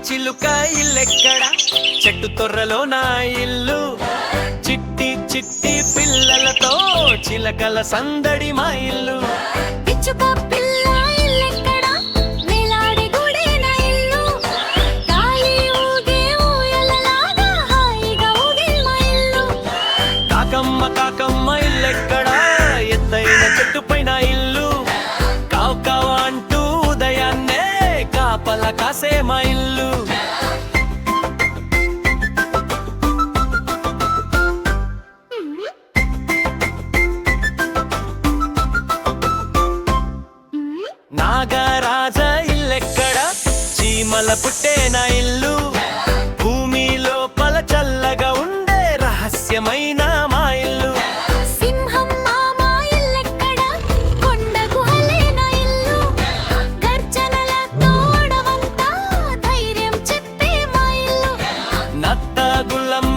చిలుక ఇల్లెక్కడ చెట్టు తొర్రలో నా ఇల్లు చిట్టి చిట్టి పిల్లలతో చిలకల సందడి మా ఇల్లు పిచ్చుక పిల్ల ఇల్లెక్కడ వేలాడే గూడే నా ఇల్లు గాలి ఊగే ఊయలలాగా హాయిగా ఊగే మా ఇల్లు కాకమ్మ కాకమ్మ ఇల్లెక్కడ ఎత్తైన చెట్టు పైన ఇల్లు కావు కావు అంటూ ఉదయాన్నే కాపల కాసే మా ఇల్లు నాగరాజ ఇల్లెక్కడ చీమల పుట్టే నా ఇల్లు భూమి లోపల చల్లగా ఉండే రహస్యమైన మా ఇల్లు సింహం మామ ఇల్లెక్కడ కొండ గుహలే నా ఇల్లు గర్జనలతో అడవంతా ధైర్యం చెప్పే మా ఇల్లు నత్త గుల్లమ్మ